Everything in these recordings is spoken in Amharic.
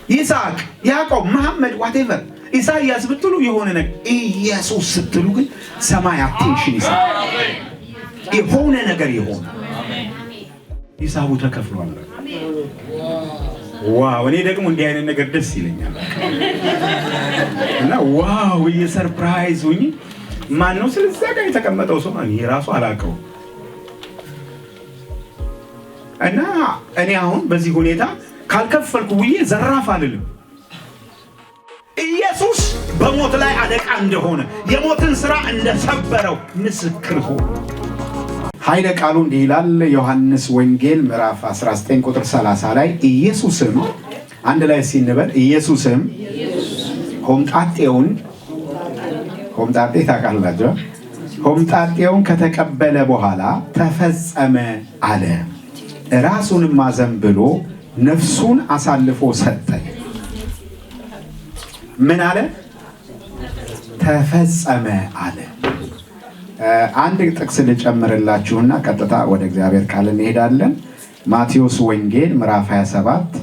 ይስሐቅ፣ ያዕቆብ፣ መሐመድ whatever ኢሳይያስ ብትሉ የሆነ ነገር ኢየሱስ ስትሉ ግን ሰማይ አቴንሽን ይሰጣል። የሆነ ነገር የሆነ ሂሳቡ ተከፍሏል። ዋው! እኔ ደግሞ እንዲህ አይነት ነገር ደስ ይለኛል እና ዋው የሰርፕራይዝ ሆኜ ማን ነው ስለዛ ጋር የተቀመጠው ሰው እኔ ራሱ አላውቀው እና እኔ አሁን በዚህ ሁኔታ ካልከፈልኩ ብዬ ዘራፍ አልልም። ኢየሱስ በሞት ላይ አለቃ እንደሆነ የሞትን ሥራ እንደሰበረው ምስክር ሆነ። ኃይለ ቃሉ እንዲህ ይላል። ዮሐንስ ወንጌል ምዕራፍ 19 ቁጥር 30 ላይ ኢየሱስም አንድ ላይ ሲነበብ ኢየሱስም ሆምጣጤውን ሆምጣጤ ታውቃላችሁ? ሆምጣጤውን ከተቀበለ በኋላ ተፈጸመ አለ። ራሱንም አዘንብሎ ነፍሱን አሳልፎ ሰጠ። ምን አለ? ተፈጸመ አለ። አንድ ጥቅስ ልጨምርላችሁና ቀጥታ ወደ እግዚአብሔር ቃል እንሄዳለን። ማቴዎስ ወንጌል ምዕራፍ 27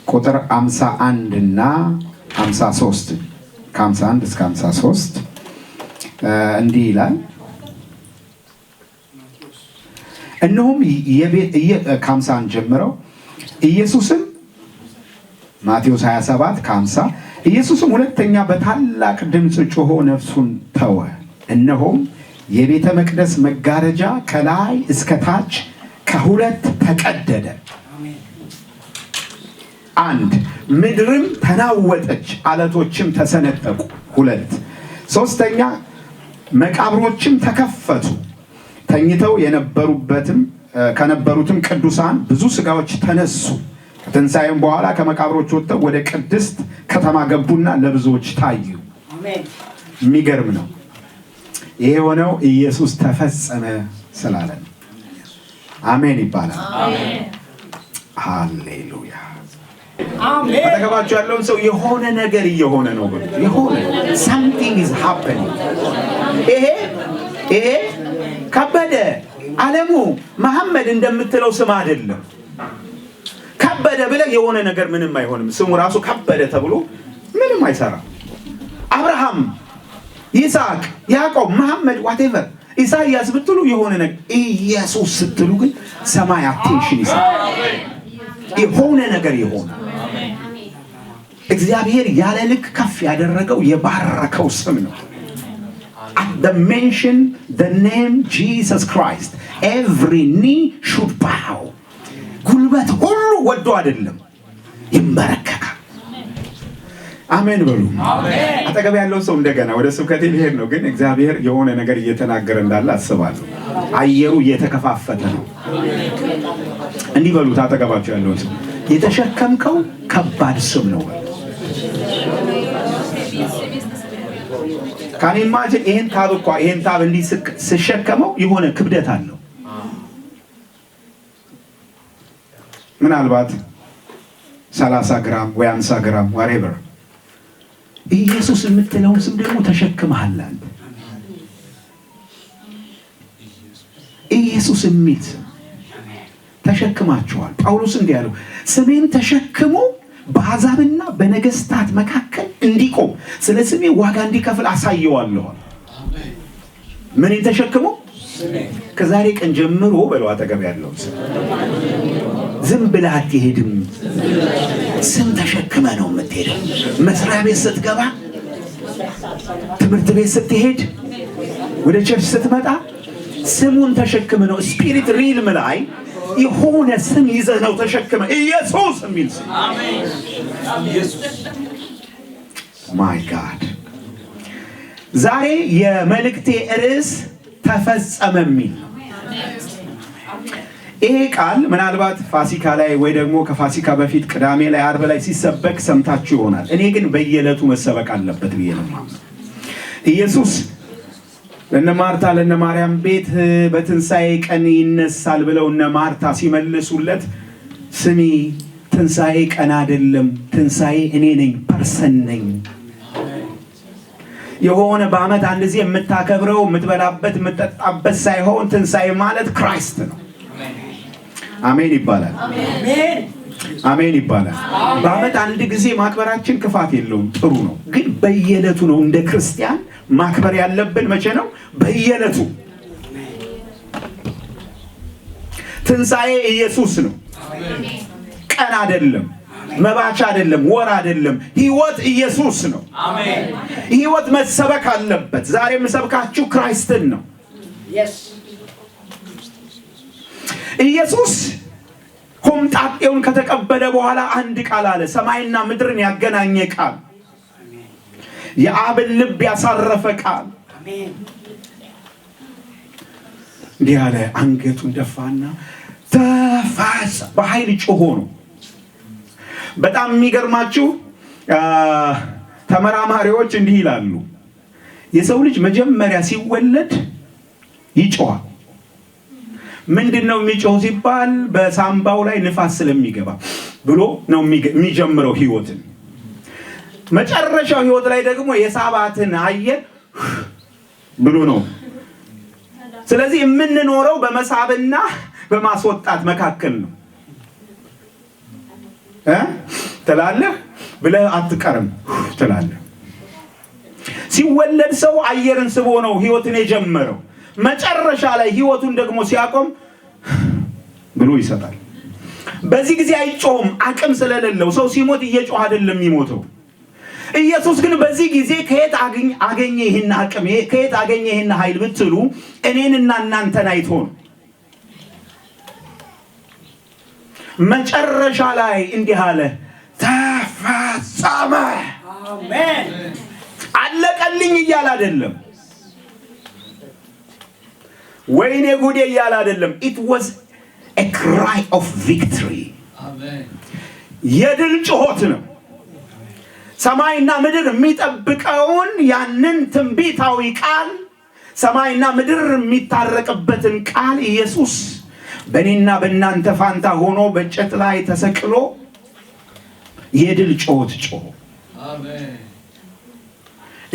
ቁጥር 51 እና 53 ከ51 እስከ 53 እንዲህ ይላል። እነሆም ከ50 ጀምረው ኢየሱስም ማቴዎስ 27 ከ50 ኢየሱስም ሁለተኛ በታላቅ ድምፅ ጮሆ ነፍሱን ተወ። እነሆም የቤተ መቅደስ መጋረጃ ከላይ እስከ ታች ከሁለት ተቀደደ። አንድ ምድርም ተናወጠች፣ አለቶችም ተሰነጠቁ። ሁለት ሶስተኛ መቃብሮችም ተከፈቱ። ተኝተው ከነበሩትም ቅዱሳን ብዙ ሥጋዎች ተነሱ። ከትንሣኤም በኋላ ከመቃብሮች ወጥተው ወደ ቅድስት ከተማ ገቡና ለብዙዎች ታዩ። የሚገርም ነው። ይሄ የሆነው ኢየሱስ ተፈጸመ ስላለ ነው። አሜን ይባላል። ሃሌሉያ። አጠገባችሁ ያለውን ሰው የሆነ ነገር እየሆነ ነው ብሎ የሆነ something is happening። ይሄ ከበደ ዓለሙ መሐመድ እንደምትለው ስም አይደለም። ከበደ ብለህ የሆነ ነገር ምንም አይሆንም። ስሙ ራሱ ከበደ ተብሎ ምንም አይሰራም። አብርሃም፣ ይስሐቅ፣ ያዕቆብ፣ መሐመድ whatever ኢሳይያስ ብትሉ የሆነ ነገር ኢየሱስ ስትሉ ግን ሰማይ አቴንሽን ይሰጣል። የሆነ ነገር የሆነ እግዚአብሔር ያለ ልክ ከፍ ያደረገው የባረከው ስም ነው። At the mention the name Jesus Christ every knee should bow. ጉልበት ሁሉ ወዶ አይደለም ይንበረከካል። አሜን በሉ። አጠገብ ያለው ሰው እንደገና ወደ ስብከቴ ሊሄድ ነው፣ ግን እግዚአብሔር የሆነ ነገር እየተናገረ እንዳለ አስባለሁ። አየሩ እየተከፋፈተ ነው። እንዲህ በሉት አጠገባችሁ ያለው ሰው የተሸከምከው ከባድ ስም ነው። ካን ኢማጂን ይሄን ታብ እንዲህ ስሸከመው የሆነ ክብደት አለው። ምናልባት 30 ግራም ወይ 50 ግራም whatever። ኢየሱስ የምትለውን ስም ደግሞ ተሸክመሃል አንተ። ኢየሱስ የሚል ስም ተሸክማችኋል። ጳውሎስ እንዲህ ያለው ስሜን ተሸክሞ በአሕዛብና በነገስታት መካከል እንዲቆም ስለ ስሜ ዋጋ እንዲከፍል አሳየዋለሁ። ምን ተሸክሞ? ከዛሬ ቀን ጀምሮ በለው አጠገብ ያለው ዝም ብለህ አትሄድም። ስም ተሸክመ ነው የምትሄደው። መስሪያ ቤት ስትገባ፣ ትምህርት ቤት ስትሄድ፣ ወደ ቸርች ስትመጣ ስሙን ተሸክመ ነው። ስፒሪት ሪልም ላይ የሆነ ስም ይዘህ ነው ተሸክመ ኢየሱስ የሚል ስም። አሜን ኢየሱስ ማይ ጋድ። ዛሬ የመልእክቴ ርዕስ ተፈጸመ የሚል ነው። ይሄ ቃል ምናልባት ፋሲካ ላይ ወይ ደግሞ ከፋሲካ በፊት ቅዳሜ ላይ ዓርብ ላይ ሲሰበክ ሰምታችሁ ይሆናል። እኔ ግን በየዕለቱ መሰበክ አለበት ብዬ ነው ማለት። ኢየሱስ ለነ ማርታ ለነ ማርያም ቤት በትንሣኤ ቀን ይነሳል ብለው እነ ማርታ ሲመልሱለት ስሚ ትንሣኤ ቀን አይደለም፣ ትንሣኤ እኔ ነኝ፣ ፐርሰን ነኝ። የሆነ በዓመት አንድ ጊዜ የምታከብረው የምትበላበት የምትጠጣበት ሳይሆን ትንሣኤ ማለት ክራይስት ነው። አሜን ይባላል። አሜን። አሜን ይባላል። በዓመት አንድ ጊዜ ማክበራችን ክፋት የለውም፣ ጥሩ ነው። ግን በየዕለቱ ነው እንደ ክርስቲያን ማክበር ያለብን። መቼ ነው? በየዕለቱ። ትንሣኤ ኢየሱስ ነው፣ ቀን አይደለም፣ መባቻ አይደለም፣ ወር አይደለም። ህይወት ኢየሱስ ነው። አሜን። ህይወት መሰበክ አለበት። ዛሬ የምሰብካችሁ ክራይስትን ነው። ኢየሱስ ኮምጣጤውን ከተቀበለ በኋላ አንድ ቃል አለ፣ ሰማይና ምድርን ያገናኘ ቃል፣ የአብን ልብ ያሳረፈ ቃል። እንዲህ አለ፣ አንገቱን ደፋና ተፋሰ። በኃይል ጮሆ ነው። በጣም የሚገርማችሁ ተመራማሪዎች እንዲህ ይላሉ፣ የሰው ልጅ መጀመሪያ ሲወለድ ይጮሃል። ምንድነው የሚጮህ ሲባል በሳምባው ላይ ንፋስ ስለሚገባ ብሎ ነው የሚጀምረው ህይወትን። መጨረሻው ህይወት ላይ ደግሞ የሳባትን አየር ብሎ ነው። ስለዚህ የምንኖረው በመሳብና በማስወጣት መካከል ነው። ትላለህ ብለህ አትቀርም ትላለህ። ሲወለድ ሰው አየርን ስቦ ነው ህይወትን የጀመረው። መጨረሻ ላይ ህይወቱን ደግሞ ሲያቆም ብሎ ይሰጣል። በዚህ ጊዜ አይጮህም፣ አቅም ስለሌለው። ሰው ሲሞት እየጮህ አይደለም የሚሞተው። ኢየሱስ ግን በዚህ ጊዜ ከየት አገኘ ይሄን አቅም፣ ከየት አገኘ ይሄን ኃይል ብትሉ እኔንና እናንተን አይቶ ነው። መጨረሻ ላይ እንዲህ አለ፣ ተፈጸመ። አሜን። አለቀልኝ እያለ አይደለም፣ ወይኔ ጉዴ እያለ አይደለም። it was a cry of victory። አሜን። የድል ጩኸት ነው። ሰማይና ምድር የሚጠብቀውን ያንን ትንቢታዊ ቃል፣ ሰማይና ምድር የሚታረቅበትን ቃል ኢየሱስ በእኔና በእናንተ ፋንታ ሆኖ በእንጨት ላይ ተሰቅሎ የድል ጩኸት ጮኸ። አሜን።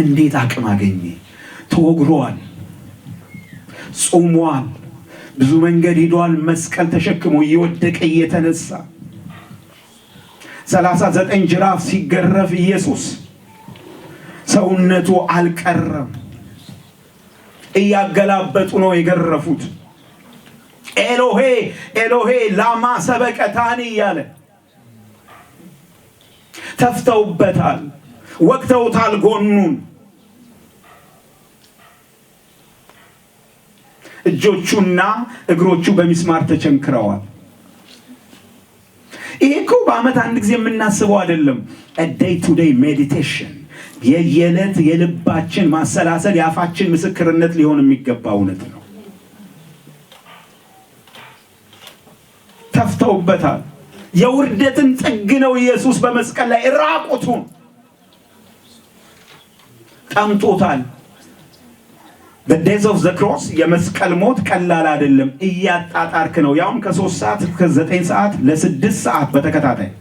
እንዴት አቅም አገኘ? ተወግሯል፣ ጾሟል፣ ብዙ መንገድ ሄዷል። መስቀል ተሸክሞ እየወደቀ እየተነሳ 39 ጅራፍ ሲገረፍ ኢየሱስ ሰውነቱ አልቀረም። እያገላበጡ ነው የገረፉት። ኤሎሄ ኤሎሄ ላማ ሰበቀታኒ እያለ ተፍተውበታል፣ ወቅተውታል ጎኑን። እጆቹና እግሮቹ በሚስማር ተቸንክረዋል። ይሄ እኮ በዓመት አንድ ጊዜ የምናስበው አይደለም። a day to day meditation፣ የየዕለት የልባችን ማሰላሰል፣ የአፋችን ምስክርነት ሊሆን የሚገባ እውነት ነው። ተፍተውበታል። የውርደትን ጥግ ነው ኢየሱስ በመስቀል ላይ ራቁቱን ጠምቶታል። the days of the cross፣ የመስቀል ሞት ቀላል አይደለም። እያጣጣርክ ነው፣ ያውም ከ3 ሰዓት እስከ 9 ሰዓት ለ6 ሰዓት በተከታታይ።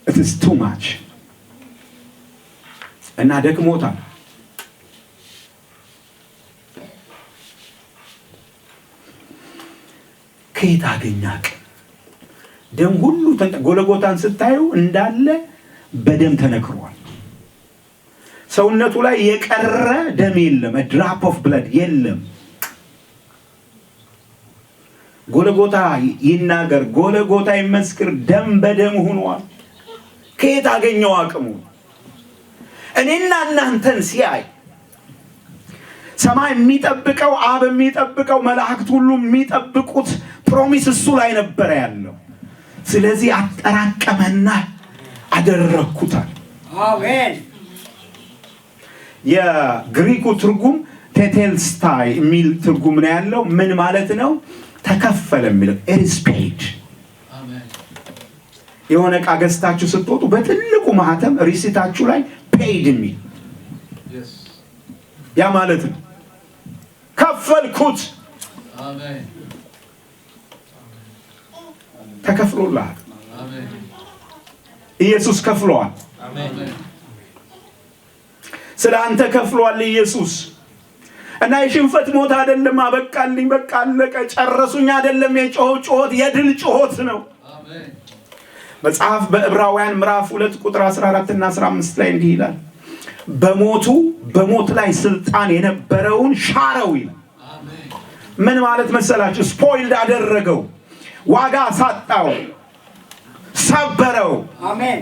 it is too much እና ደክሞታል። ከየት አገኛክ? ደም ሁሉ ጎልጎታን ስታዩ እንዳለ በደም ተነክሯል። ሰውነቱ ላይ የቀረ ደም የለም፣ a drop of blood የለም። ጎልጎታ ይናገር፣ ጎልጎታ ይመስክር፣ ደም በደም ሆኗል። ከየት አገኘው አቅሙ? እኔና እናንተን ሲያይ ሰማይ የሚጠብቀው፣ አብ የሚጠብቀው፣ መላእክት ሁሉ የሚጠብቁት ፕሮሚስ እሱ ላይ ነበር ያለው። ስለዚህ አጠራቀመና አደረኩታል። አሜን። የግሪኩ ትርጉም ቴቴልስታይ የሚል ትርጉም ነው ያለው። ምን ማለት ነው? ተከፈለ የሚለው it is paid። አሜን። የሆነ ዕቃ ገዝታችሁ ስትወጡ በትልቁ ማህተም ሪሲታችሁ ላይ paid የሚል ያ ማለት ነው ከፈልኩት። አሜን። ተከፍሎልሃል። አሜን። ኢየሱስ ከፍሏል። አሜን። ስለ አንተ ከፍሏል ኢየሱስ። እና የሽንፈት ሞት አይደለም። አበቃልኝ በቃ አለቀ ጨረሱኝ አይደለም። የጮት የድል ጮት ነው። አሜን። መጽሐፍ በዕብራውያን ምዕራፍ 2 ቁጥር 14 እና 15 ላይ እንዲህ ይላል፣ በሞት ላይ ስልጣን የነበረውን ሻረው ይላል። አሜን። ምን ማለት መሰላችሁ? ስፖይልድ አደረገው፣ ዋጋ ሳጣው፣ ሰበረው። አሜን።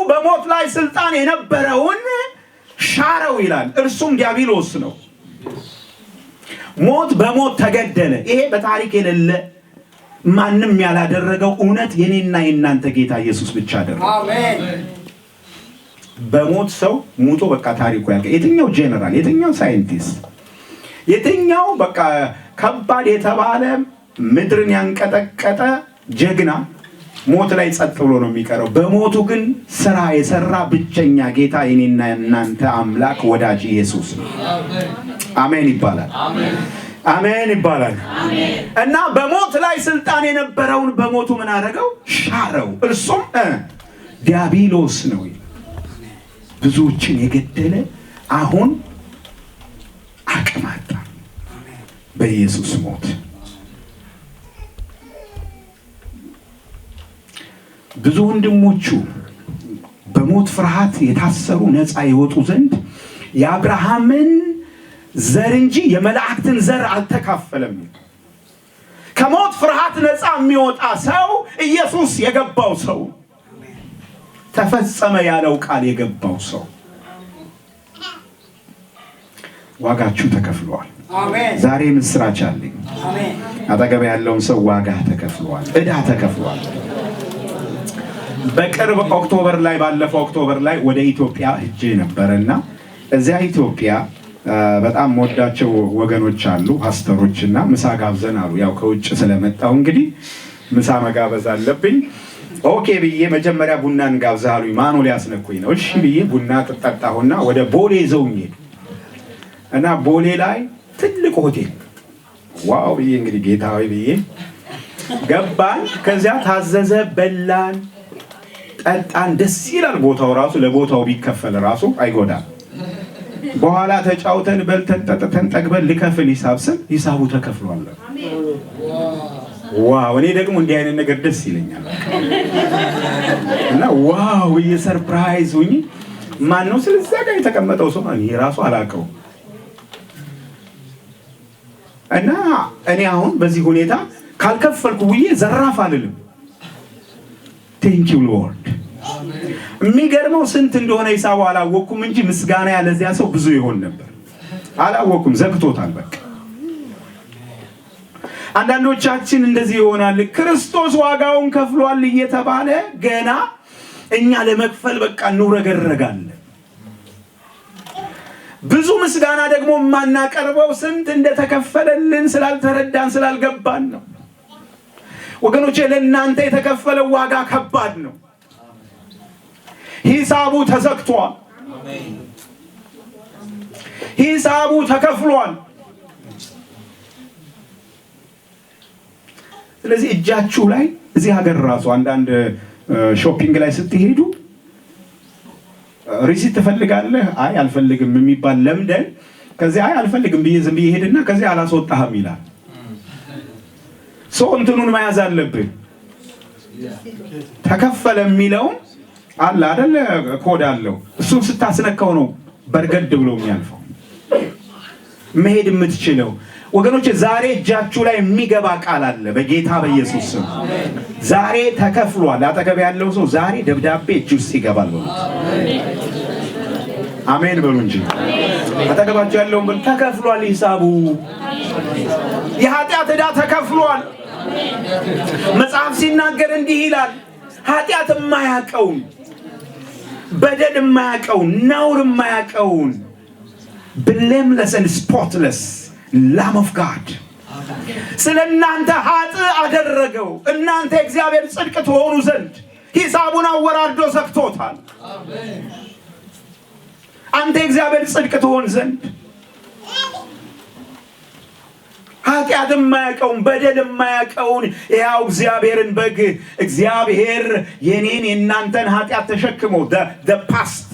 በሞት ላይ ስልጣን የነበረውን ሻረው ይላል። እርሱም ዲያብሎስ ነው። ሞት በሞት ተገደለ። ይሄ በታሪክ የሌለ ማንም ያላደረገው እውነት የኔና የናንተ ጌታ ኢየሱስ ብቻ አደረገ። አሜን። በሞት ሰው ሙቶ በቃ ታሪኩ ያልቀ። የትኛው ጄነራል፣ የትኛው ሳይንቲስት፣ የትኛው በቃ ከባድ የተባለ ምድርን ያንቀጠቀጠ ጀግና ሞት ላይ ጸጥ ብሎ ነው የሚቀረው። በሞቱ ግን ስራ የሰራ ብቸኛ ጌታ የኔና እናንተ አምላክ ወዳጅ ኢየሱስ ነው። አሜን ይባላል። አሜን ይባላል። እና በሞት ላይ ስልጣን የነበረውን በሞቱ ምን አደረገው? ሻረው። እርሱም ዲያብሎስ ነው። ብዙዎችን የገደለ አሁን አቅም አጣ በኢየሱስ ሞት። ብዙ ወንድሞቹ በሞት ፍርሃት የታሰሩ ነፃ ይወጡ ዘንድ የአብርሃምን ዘር እንጂ የመላእክትን ዘር አልተካፈለም። ከሞት ፍርሃት ነፃ የሚወጣ ሰው ኢየሱስ የገባው ሰው፣ ተፈጸመ ያለው ቃል የገባው ሰው። ዋጋችሁ ተከፍሏል። አሜን። ዛሬ ምስራች አለኝ። አሜን። አጠገብ ያለውን ሰው ዋጋ ተከፍሏል፣ ዕዳ ተከፍሏል። በቅርብ ኦክቶበር ላይ ባለፈው ኦክቶበር ላይ ወደ ኢትዮጵያ ሄጄ ነበርና እዚያ ኢትዮጵያ በጣም ወዳቸው ወገኖች አሉ፣ ፓስተሮችና ምሳ ጋብዘን አሉ። ያው ከውጭ ስለመጣው እንግዲህ ምሳ መጋበዝ አለብኝ። ኦኬ ብዬ መጀመሪያ ቡናን ጋብዛሉ። ማኑ ሊያስነኩኝ ነው። እሺ ብዬ ቡና ተጠጣሁና ወደ ቦሌ ዘውኝ እና ቦሌ ላይ ትልቅ ሆቴል ዋው ብዬ እንግዲህ ጌታዊ ብዬ ገባን። ከዚያ ታዘዘ፣ በላን፣ ጠጣን። ደስ ይላል። ቦታው ራሱ ለቦታው ቢከፈል ራሱ አይጎዳም። በኋላ ተጫውተን በልተን ጠጥተን ጠግበን ልከፍል ሂሳቡ ተከፍሏል። ዋው! እኔ ደግሞ እንዲህ አይነት ነገር ደስ ይለኛል እና ዋው የሰርፕራይዝ ሁኚ። ማን ነው ስለዛ ጋር የተቀመጠው ሰው? እኔ ራሱ አላውቀው እና እኔ አሁን በዚህ ሁኔታ ካልከፈልኩ ብዬ ዘራፍ አልልም። ቴንክ ዩ ሎርድ። የሚገርመው ስንት እንደሆነ ሂሳቡ አላወቅኩም እንጂ ምስጋና ያለዚያ ሰው ብዙ ይሆን ነበር። አላወቅኩም፣ ዘግቶታል በቃ። አንዳንዶቻችን እንደዚህ ይሆናል። ክርስቶስ ዋጋውን ከፍሏል እየተባለ ገና እኛ ለመክፈል በቃ እንውረገረጋለን። ብዙ ምስጋና ደግሞ የማናቀርበው ስንት እንደተከፈለልን ስላልተረዳን ስላልገባን ነው። ወገኖቼ ለእናንተ የተከፈለው ዋጋ ከባድ ነው። ሂሳቡ ተዘግቷል። ሂሳቡ ተከፍሏል። ስለዚህ እጃችሁ ላይ እዚህ ሀገር ራሱ አንዳንድ ሾፒንግ ላይ ስትሄዱ ሪሲት ትፈልጋለህ? አይ አልፈልግም የሚባል ለምደን ከዚህ አይ አልፈልግም ብዬ ዝም ብዬ ሄድና ከዚህ አላስወጣህም ይላል። ሰው እንትኑን መያዝ አለብህ። ተከፈለ የሚለው አለ አይደል? ኮድ አለው። እሱን ስታስነካው ነው በርገድ ብሎ የሚያልፈው መሄድ የምትችለው። ወገኖች ዛሬ እጃችሁ ላይ የሚገባ ቃል አለ በጌታ በኢየሱስ ስም። ዛሬ ተከፍሏል። አጠገብ ያለው ሰው ዛሬ ደብዳቤ እጅ ውስጥ ይገባል በሉ። አሜን በሉ እንጂ አጠገባችሁ ያለውን በሉ። ተከፍሏል ሂሳቡ። የኃጢአት ዕዳ ተከፍሏል። መጽሐፍ ሲናገር እንዲህ ይላል፣ ኃጢአት የማያውቀውን፣ በደል የማያውቀውን፣ ነውር የማያውቀውን blameless and spotless Lamb of God ስለ እናንተ ኃጥእ አደረገው፣ እናንተ እግዚአብሔር ጽድቅ ትሆኑ ዘንድ ሂሳቡን አወራርዶ ዘግቶታል። አንተ እግዚአብሔር ጽድቅ ትሆን ዘንድ ኃጢአት የማያውቀውን በደል የማያውቀውን ያው እግዚአብሔርን በግ እግዚአብሔር የኔን የእናንተን ኃጢአት ተሸክሞ the past,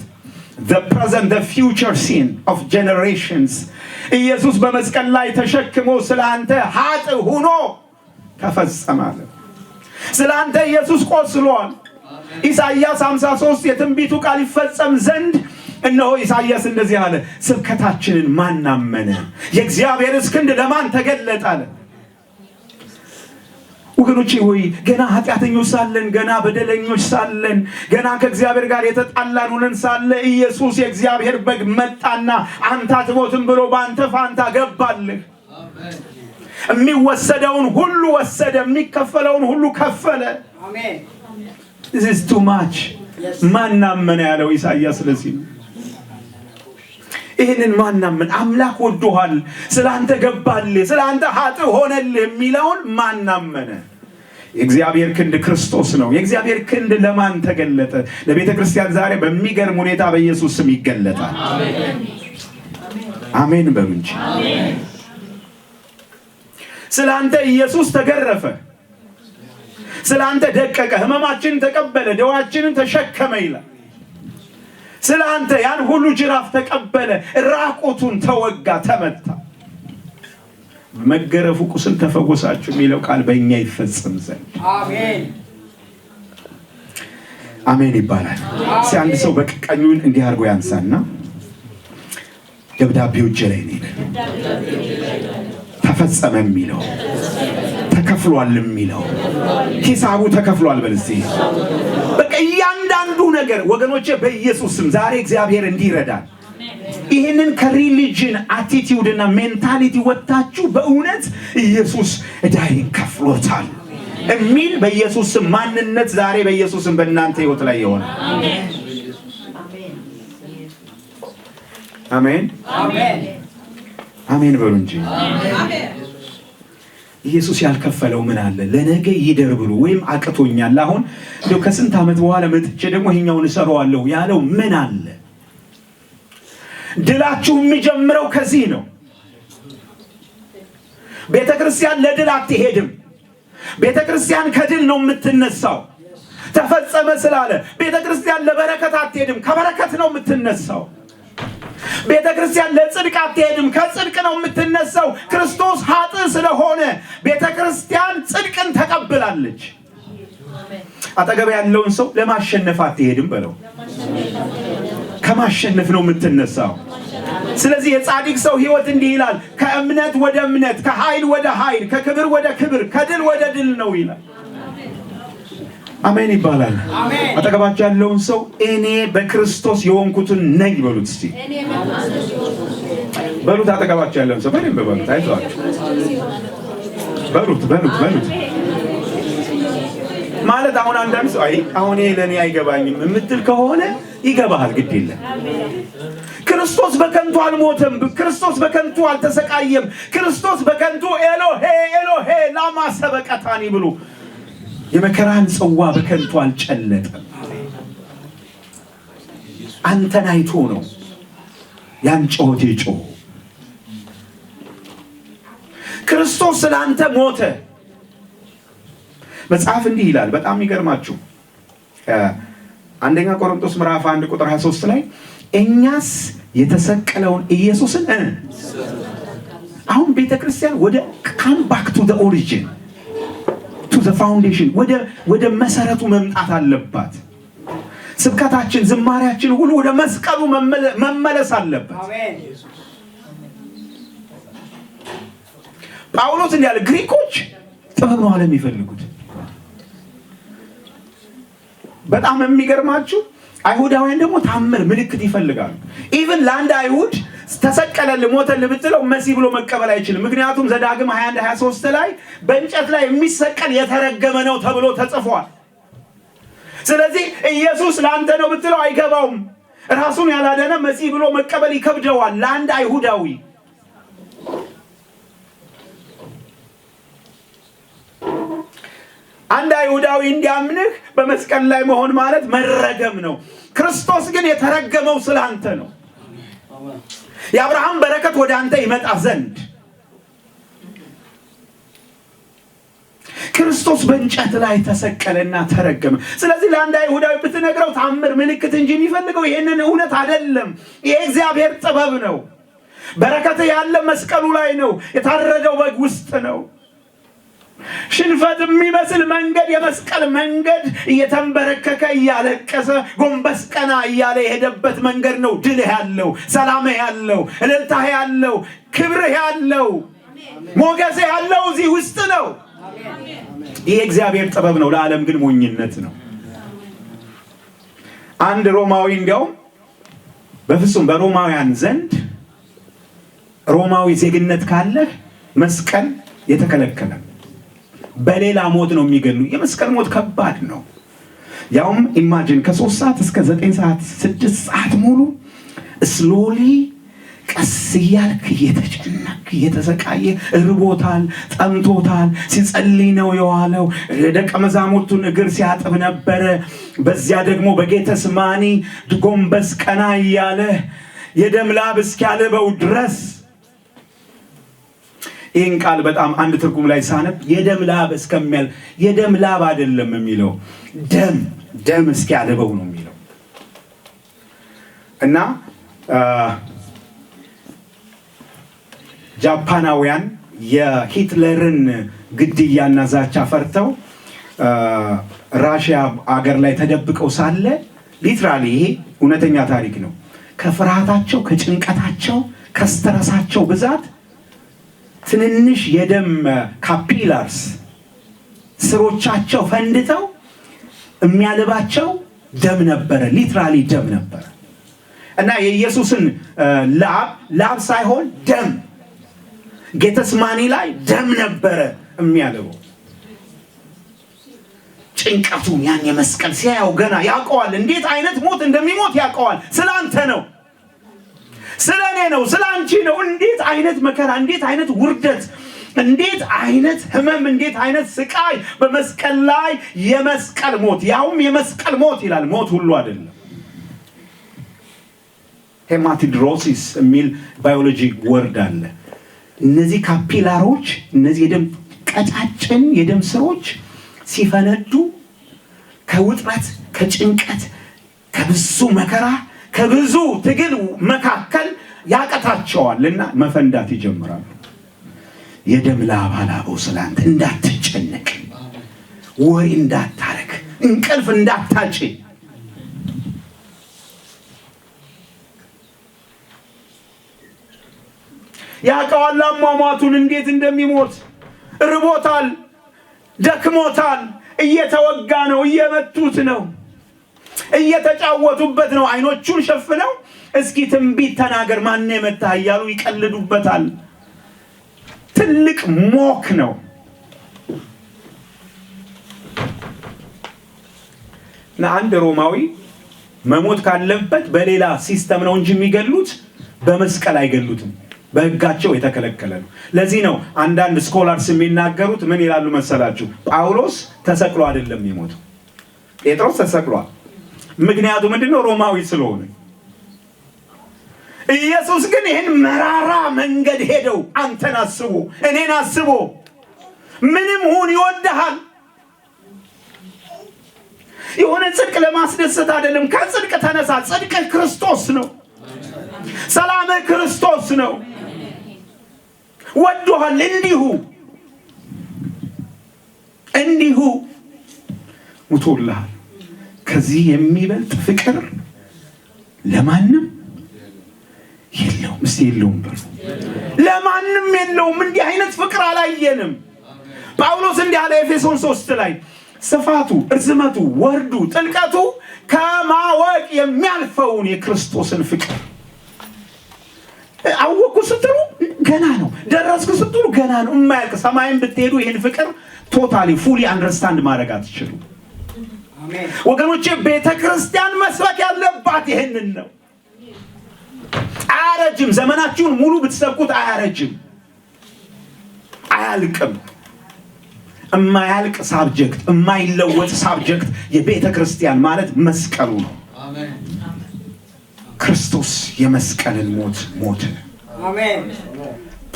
the present, the future sin of generations ኢየሱስ በመስቀል ላይ ተሸክሞ ስላንተ ኃጥእ ሆኖ ተፈጸመ። ስላንተ ኢየሱስ ቆስሏል። ኢሳይያስ 53 የትንቢቱ ቃል ይፈጸም ዘንድ እነሆ ኢሳይያስ እንደዚህ አለ፣ ስብከታችንን ማን አመነ? የእግዚአብሔርስ ክንድ ለማን ተገለጠ አለ። ወገኖቼ ሆይ ገና ኃጢአተኞች ሳለን፣ ገና በደለኞች ሳለን፣ ገና ከእግዚአብሔር ጋር የተጣላን ሆነን ሳለ ኢየሱስ የእግዚአብሔር በግ መጣና አንተ አትሞትም ብሎ በአንተ ፋንታ ገባልህ። የሚወሰደውን ሁሉ ወሰደ፣ የሚከፈለውን ሁሉ ከፈለ። አሜን። this is too much ማን አመነ ያለው ኢሳይያስ ስለዚህ ነው። ይሄንን ማን አመነ? አምላክ ወዶሃል፣ ስላንተ ገባልህ፣ ስላንተ ኃጥእ ሆነልህ የሚለውን ማን አመነ? የእግዚአብሔር ክንድ ክርስቶስ ነው። የእግዚአብሔር ክንድ ለማን ተገለጠ? ለቤተ ክርስቲያን ዛሬ በሚገርም ሁኔታ በኢየሱስ ስም ይገለጣል። አሜን በሉ እንጂ። ስላንተ ኢየሱስ ተገረፈ፣ ስላንተ ደቀቀ፣ ህመማችንን ተቀበለ፣ ደዋችንን ተሸከመ ይላል። ስላንተ ያን ሁሉ ጅራፍ ተቀበለ፣ ራቁቱን ተወጋ፣ ተመታ። መገረፉ ቁስል ተፈወሳችሁ የሚለው ቃል በእኛ ይፈጸም ዘንድ አሜን አሜን ይባላል። አንድ ሰው በቀኙን እንዲህ አድርጎ ያንሳና ደብዳቤው እጄ ላይ ነው ተፈጸመ የሚለው ተከፍሏል የሚለው ሂሳቡ ተከፍሏል በልዚህ በቃ እያንዳንዱ ነገር ወገኖቼ በኢየሱስም ዛሬ እግዚአብሔር እንዲረዳል ይሄንን ከሪሊጅን አቲቲዩድ እና ሜንታሊቲ ወጣችሁ በእውነት ኢየሱስ እዳይን ከፍሎታል የሚል በኢየሱስ ማንነት ዛሬ በኢየሱስ በእናንተ ህይወት ላይ ይሆን። አሜን አሜን አሜን በሉ እንጂ። ኢየሱስ ያልከፈለው ምን አለ? ለነገ ይደር ብሎ ወይም አቅቶኛል አሁን እንደው ከስንት ዓመት በኋላ መጥቼ ደግሞ ይሄኛውን እሰራዋለሁ ያለው ምን አለ? ድላችሁ የሚጀምረው ከዚህ ነው። ቤተክርስቲያን ለድል አትሄድም። ቤተክርስቲያን ከድል ነው የምትነሳው። ተፈጸመ ስላለ ቤተክርስቲያን ለበረከት አትሄድም፣ ከበረከት ነው የምትነሳው። ቤተክርስቲያን ለጽድቅ አትሄድም፣ ከጽድቅ ነው የምትነሳው። ክርስቶስ ኃጥእ ስለሆነ ቤተክርስቲያን ጽድቅን ተቀብላለች። አጠገብ ያለውን ሰው ለማሸነፍ አትሄድም በለው፣ ከማሸነፍ ነው የምትነሳው። ስለዚህ የጻድቅ ሰው ህይወት እንዲህ ይላል፣ ከእምነት ወደ እምነት፣ ከኃይል ወደ ኃይል፣ ከክብር ወደ ክብር፣ ከድል ወደ ድል ነው ይላል። አሜን ይባላል። አጠገባችሁ ያለውን ሰው እኔ በክርስቶስ የሆንኩትን ነኝ በሉት እስቲ በሉት። አጠገባችሁ ያለውን ሰው በደንብ በሉት፣ አይዟችሁ በሉት በሉት በሉት። ማለት አሁን አንዳንድ ሰው አይ አሁን ለኔ አይገባኝም የምትል ከሆነ ይገባሃል፣ ግድ የለም። ክርስቶስ በከንቱ አልሞተም፣ ክርስቶስ በከንቱ አልተሰቃየም፣ ክርስቶስ በከንቱ ኤሎሄ ኤሎሄ ላማ ሰበቀታኒ ብሎ የመከራን ጽዋ በከንቱ አልጨለጠም። አንተን አይቶ ነው ያን ጮት የጮኸው። ክርስቶስ ስለአንተ ሞተ። መጽሐፍ እንዲህ ይላል፣ በጣም ይገርማችሁ። አንደኛ ቆሮንቶስ ምዕራፍ 1 ቁጥር 23 ላይ እኛስ የተሰቀለውን ኢየሱስን አሁን ቤተክርስቲያን ወደ come back to the origin to the foundation ወደ መሰረቱ መምጣት አለባት። ስብከታችን፣ ዝማሬያችን ሁሉ ወደ መስቀሉ መመለስ አለበት። አሜን። ጳውሎስ እንዲህ አለ፣ ግሪኮች ጥበብ ነው ዓለም ይፈልጉት። በጣም የሚገርማችሁ አይሁዳውያን ደግሞ ታምር ምልክት ይፈልጋሉ። ኢቭን ለአንድ አይሁድ ተሰቀለል ሞተል ብትለው መሲህ ብሎ መቀበል አይችልም። ምክንያቱም ዘዳግም 21 23 ላይ በእንጨት ላይ የሚሰቀል የተረገመ ነው ተብሎ ተጽፏል። ስለዚህ ኢየሱስ ለአንተ ነው ብትለው አይገባውም። ራሱን ያላደነ መሲህ ብሎ መቀበል ይከብደዋል ለአንድ አይሁዳዊ። አንድ አይሁዳዊ እንዲያምንህ በመስቀል ላይ መሆን ማለት መረገም ነው። ክርስቶስ ግን የተረገመው ስላንተ ነው። የአብርሃም በረከት ወደ አንተ ይመጣ ዘንድ ክርስቶስ በእንጨት ላይ ተሰቀለና ተረገመ። ስለዚህ ለአንድ አይሁዳዊ ብትነግረው ታምር ምልክት እንጂ የሚፈልገው ይሄንን እውነት አይደለም። ይሄ እግዚአብሔር ጥበብ ነው። በረከት ያለ መስቀሉ ላይ ነው። የታረደው በግ ውስጥ ነው። ሽንፈት የሚመስል መንገድ የመስቀል መንገድ እየተንበረከከ እያለቀሰ ጎንበስ ቀና እያለ የሄደበት መንገድ ነው። ድል ያለው፣ ሰላም ያለው፣ እልልታ ያለው፣ ክብር ያለው፣ ሞገስ ያለው እዚህ ውስጥ ነው። ይህ እግዚአብሔር ጥበብ ነው፣ ለዓለም ግን ሞኝነት ነው። አንድ ሮማዊ እንዲያውም በፍጹም በሮማውያን ዘንድ ሮማዊ ዜግነት ካለህ መስቀል የተከለከለ በሌላ ሞት ነው የሚገሉ። የመስቀል ሞት ከባድ ነው። ያውም ኢማጂን ከ3 ሰዓት እስከ 9 ሰዓት 6 ሰዓት ሙሉ ስሎሊ ቀስ እያልክ እየተጨነቅ እየተሰቃየ እርቦታል፣ ጠምቶታል። ሲጸልይ ነው የዋለው። ደቀ መዛሙርቱን እግር ሲያጥብ ነበረ። በዚያ ደግሞ በጌተስማኒ ጎንበስ ቀና እያለ የደም ላብ እስኪያልበው ድረስ ይህን ቃል በጣም አንድ ትርጉም ላይ ሳነብ የደም ላብ እስከሚያል የደም ላብ አይደለም የሚለው ደም እስኪያልበው ነው የሚለው እና ጃፓናውያን የሂትለርን ግድያና ዛቻ ፈርተው ራሽያ አገር ላይ ተደብቀው ሳለ ሊትራሊ ይሄ እውነተኛ ታሪክ ነው። ከፍርሃታቸው፣ ከጭንቀታቸው፣ ከስትረሳቸው ብዛት ትንንሽ የደም ካፒላርስ ስሮቻቸው ፈንድተው የሚያልባቸው ደም ነበረ። ሊትራሊ ደም ነበረ እና የኢየሱስን ላብ ሳይሆን ደም ጌተስማኒ ላይ ደም ነበረ የሚያልበው። ጭንቀቱን ያን የመስቀል ሲያየው ገና ያውቀዋል። እንዴት አይነት ሞት እንደሚሞት ያውቀዋል። ስላንተ ነው፣ ስለኔ ነው፣ ስላንቺ ነው። እንዴት አይነት መከራ፣ እንዴት አይነት ውርደት፣ እንዴት አይነት ህመም፣ እንዴት አይነት ስቃይ በመስቀል ላይ የመስቀል ሞት፣ ያውም የመስቀል ሞት ይላል። ሞት ሁሉ አይደለም። ሄማቲድሮሲስ የሚል ባዮሎጂ ወርድ አለ። እነዚህ ካፒላሮች፣ እነዚህ የደም ቀጫጭን የደም ስሮች ሲፈነዱ ከውጥረት፣ ከጭንቀት፣ ከብዙ መከራ፣ ከብዙ ትግል መካከል ያቀታቸዋልና መፈንዳት ይጀምራሉ። የደም ላብ አላበው ስላንተ እንዳትጨነቅ፣ ወይ እንዳታረክ፣ እንቅልፍ እንዳታጭ። ያውቀዋል አሟሟቱን እንዴት እንደሚሞት። ርቦታል፣ ደክሞታል፣ እየተወጋ ነው፣ እየመቱት ነው፣ እየተጫወቱበት ነው። አይኖቹን ሸፍነው እስኪ ትንቢት ተናገር ማን የመታህ እያሉ ይቀልዱበታል። ትልቅ ሞክ ነው። እና አንድ ሮማዊ መሞት ካለበት በሌላ ሲስተም ነው እንጂ የሚገሉት በመስቀል አይገሉትም። በሕጋቸው የተከለከለ ነው። ለዚህ ነው አንዳንድ ስኮላርስ የሚናገሩት ምን ይላሉ መሰላችሁ? ጳውሎስ ተሰቅሎ አይደለም የሞተው፣ ጴጥሮስ ተሰቅሏል። ምክንያቱ ምንድነው? ሮማዊ ስለሆነ። ኢየሱስ ግን ይህን መራራ መንገድ ሄደው አንተን አስቦ እኔን አስቦ ምንም ሁን ይወድሃል። የሆነ ጽድቅ ለማስደሰት አይደለም። ከጽድቅ ተነሳ። ጽድቅ ክርስቶስ ነው። ሰላም ክርስቶስ ነው። ወዶሃል። እንዲሁ ሙቶልሃል። ከዚህ የሚበልጥ ፍቅር ለማንም የለውም። እስቲ የለውም በሉ። ለማንም የለውም። እንዲህ አይነት ፍቅር አላየንም። ጳውሎስ እንዲህ አለ ኤፌሶን 3 ላይ ስፋቱ፣ እርዝመቱ፣ ወርዱ፣ ጥልቀቱ ከማወቅ የሚያልፈውን የክርስቶስን ፍቅር አወቁ ስትሉ ገና ነው። ደረስኩ ስትሉ ገና ነው። የማያልቅ ሰማይን ብትሄዱ ይህን ፍቅር ቶታሊ ፉሊ አንደርስታንድ ማድረግ አትችሉ። ወገኖቼ ቤተክርስቲያን መስበክ ያለባት ይህንን ነው። አያረጅም። ዘመናችሁን ሙሉ ብትሰብኩት አያረጅም፣ አያልቅም። የማያልቅ ሳብጀክት፣ የማይለወጥ ሳብጀክት የቤተክርስቲያን ማለት መስቀሉ ነው። ክርስቶስ የመስቀልን ሞት ሞተ። አሜን።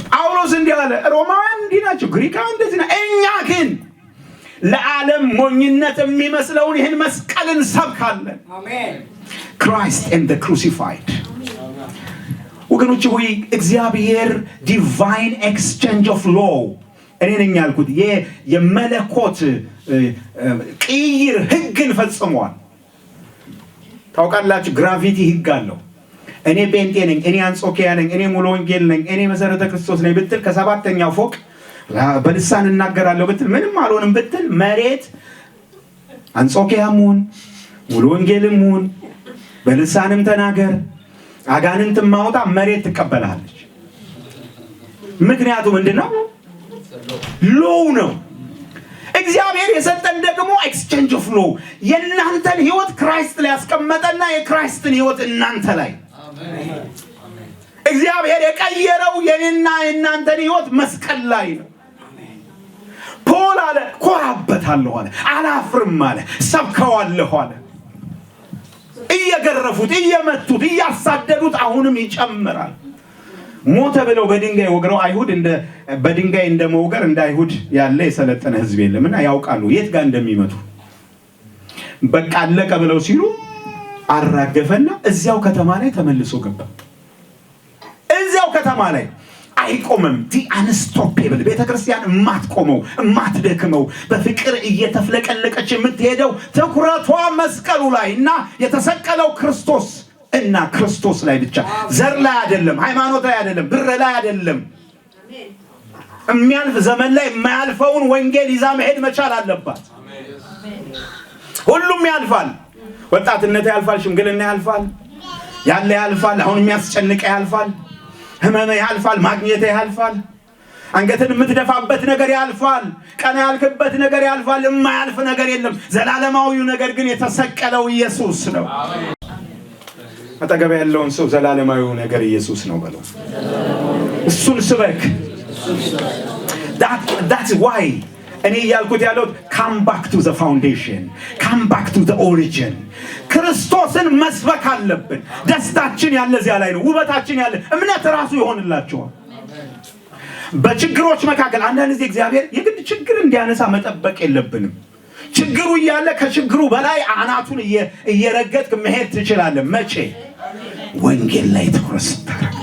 ጳውሎስ እንዲህ አለ። ሮማውያን እንዲህ ናቸው፣ ግሪካውያን እንደዚህ ናቸው። እኛ ግን ለዓለም ሞኝነት የሚመስለውን ይህን መስቀልን ሰብካለን። አሜን። Christ and the crucified። ወገኖች ሆይ እግዚአብሔር ዲቫይን ኤክስቼንጅ ኦፍ ሎው እኔ ነኝ ያልኩት የመለኮት ቅይር ህግን ፈጽሟል። ታውቃላችሁ ግራቪቲ ህግ አለው። እኔ ጴንጤ ነኝ፣ እኔ አንጾኪያ ነኝ፣ እኔ ሙሉ ወንጌል ነኝ፣ እኔ መሰረተ ክርስቶስ ነኝ ብትል ከሰባተኛው ፎቅ በልሳን እናገራለሁ ብትል ምንም አልሆንም ብትል መሬት አንጾኪያም ሁን ሙሉ ወንጌልም ሁን በልሳንም ተናገር አጋንንትም ማውጣ መሬት ትቀበላለች። ምክንያቱም ምንድነው? ሎው ነው። እግዚአብሔር የሰጠን ደግሞ ኤክስቼንጅ ኦፍ ሎው የእናንተን ህይወት ክራይስት ላይ ያስቀመጠና የክራይስትን ህይወት እናንተ ላይ እግዚአብሔር የቀየረው የኔና የእናንተን ህይወት መስቀል ላይ ነው። ፖል አለ ኮራበታለሁ አለ፣ አላፍርም አለ፣ ሰብከዋለሁ አለ። እየገረፉት እየመቱት እያሳደዱት አሁንም ይጨምራል። ሞተ ብለው በድንጋይ ወግረው አይሁድ በድንጋይ እንደመውገር እንደ አይሁድ ያለ የሰለጠነ ህዝብ የለምና ያውቃሉ የት ጋር እንደሚመቱ። በቃ አለቀ ብለው ሲሉ አራገፈና እዚያው ከተማ ላይ ተመልሶ ገባ። እዚያው ከተማ ላይ አይቆምም። አንስቶፔብል ቤተክርስቲያን ማትቆመው ማትደክመው በፍቅር እየተፍለቀለቀች የምትሄደው ትኩረቷ መስቀሉ ላይ እና የተሰቀለው ክርስቶስ እና ክርስቶስ ላይ ብቻ። ዘር ላይ አይደለም፣ ሃይማኖት ላይ አይደለም፣ ብር ላይ አይደለም። የሚያልፍ ዘመን ላይ የማያልፈውን ወንጌል ይዛ መሄድ መቻል አለባት። ሁሉም ያልፋል። ወጣትነት ያልፋል፣ ሽምግልና ያልፋል፣ ያለ ያልፋል፣ አሁን የሚያስጨንቅ ያልፋል፣ ህመም ያልፋል፣ ማግኘት ያልፋል፣ አንገትን የምትደፋበት ነገር ያልፋል፣ ቀና ያልክበት ነገር ያልፋል። የማያልፍ ነገር የለም። ዘላለማዊው ነገር ግን የተሰቀለው ኢየሱስ ነው። አጠገብ ያለውን ሰው ዘላለማዊው ነገር ኢየሱስ ነው በለው። እሱን ስበክ። that's why እኔ ያልኩት ያለው come back to the foundation, come back to the origin። ክርስቶስን መስበክ አለብን። ደስታችን ያለ እዚያ ላይ ነው። ውበታችን ያለ እምነት ራሱ ይሆንላችኋል። በችግሮች መካከል አንዳንድ ጊዜ እግዚአብሔር የግድ ችግር እንዲያነሳ መጠበቅ የለብንም። ችግሩ እያለ ከችግሩ በላይ አናቱን እየረገጥክ መሄድ ትችላለህ። መቼ? ወንጌል ላይ ትኩረት ስታደርግ።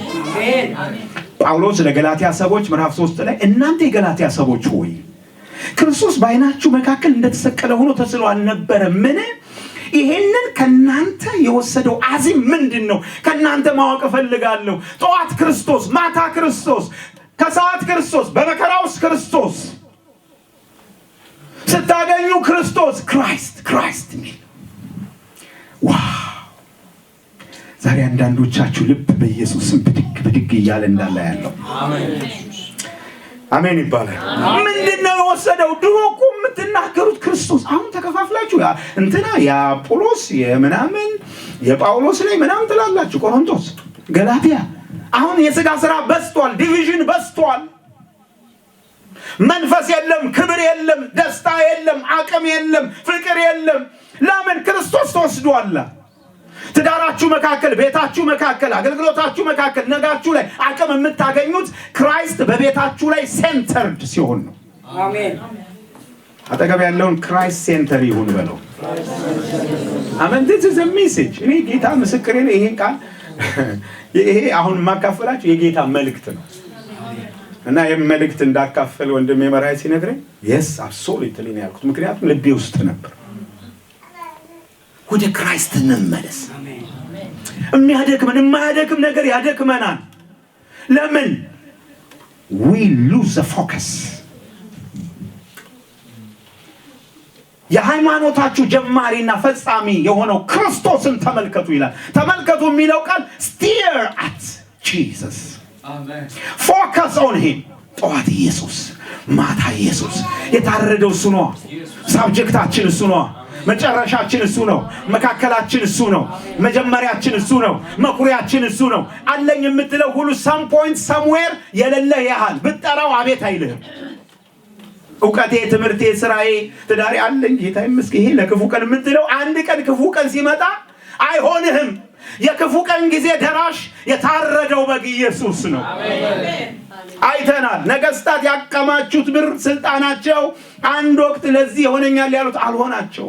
ጳውሎስ ለገላትያ ሰዎች ምዕራፍ 3 ላይ እናንተ የገላትያ ሰዎች ሆይ ክርስቶስ በዓይናችሁ መካከል እንደተሰቀለ ሆኖ ተስሎ አልነበረምን? ይሄንን ከናንተ የወሰደው አዚም ምንድነው? ከናንተ ማወቅ ፈልጋለሁ። ጠዋት ክርስቶስ፣ ማታ ክርስቶስ፣ ከሰዓት ክርስቶስ፣ በመከራውስ ክርስቶስ፣ ስታገኙ ክርስቶስ ክራይስት ሚል ዋው! ዛሬ አንዳንዶቻችሁ ልብ በኢየሱስም ብድግ እያለ እንዳለ ያለው አሜን ይባላል። ምንድነው የወሰደው? ድሮ እኮ የምትናገሩት ክርስቶስ፣ አሁን ተከፋፍላችሁ እንትና የአፖሎስ የምናምን የጳውሎስ ላይ ምናምን ትላላችሁ። ቆሮንቶስ፣ ገላትያ። አሁን የሥጋ ሥራ በስቷል፣ ዲቪዥን በስቷል። መንፈስ የለም፣ ክብር የለም፣ ደስታ የለም፣ አቅም የለም፣ ፍቅር የለም። ለምን? ክርስቶስ ተወስዷል። ትዳራችሁ መካከል፣ ቤታችሁ መካከል፣ አገልግሎታችሁ መካከል፣ ነጋችሁ ላይ አቅም የምታገኙት ክራይስት በቤታችሁ ላይ ሴንተርድ ሲሆን ነው። አሜን። አጠገብ ያለውን ክራይስት ሴንተር ይሁን በለው። አሜን። this is a message። እኔ ጌታ ምስክሬ ነው። ይሄን ቃል ይሄ አሁን ማካፈላችሁ የጌታ መልእክት ነው እና የመልእክት እንዳካፈል ወንድሜ መራይ ሲነግረኝ yes absolutely ነው ያልኩት። ምክንያቱም ልቤ ውስጥ ነበር። ወደ ክራይስት እንመለስ። የማያደክም ነገር ያደክመናል። ለምን? we lose the focus። የሃይማኖታችሁ ጀማሪና ፈጻሚ የሆነው ክርስቶስን ተመልከቱ ይላል። ተመልከቱ የሚለው ቃል steer at Jesus። አሜን። focus on him። ጠዋት ኢየሱስ፣ ማታ ኢየሱስ። የታረደው እሱ ነው። ሳብጀክታችን እሱ ነው። መጨረሻችን እሱ ነው። መካከላችን እሱ ነው። መጀመሪያችን እሱ ነው። መኩሪያችን እሱ ነው። አለኝ የምትለው ሁሉ some point somewhere የሌለ ያህል ብትጠራው አቤት አይልህም። ዕውቀቴ፣ ትምህርቴ፣ ስራዬ፣ ትዳሬ አለኝ ጌታ ይመስገን። ይሄ ለክፉ ቀን የምትለው አንድ ቀን ክፉ ቀን ሲመጣ አይሆንህም። የክፉ ቀን ጊዜ ደራሽ የታረደው በግ ኢየሱስ ነው። አሜን። አይተናል። ነገስታት ያቀማቹት ብር፣ ስልጣናቸው አንድ ወቅት ለዚህ ይሆነኛል ያሉት አልሆናቸው።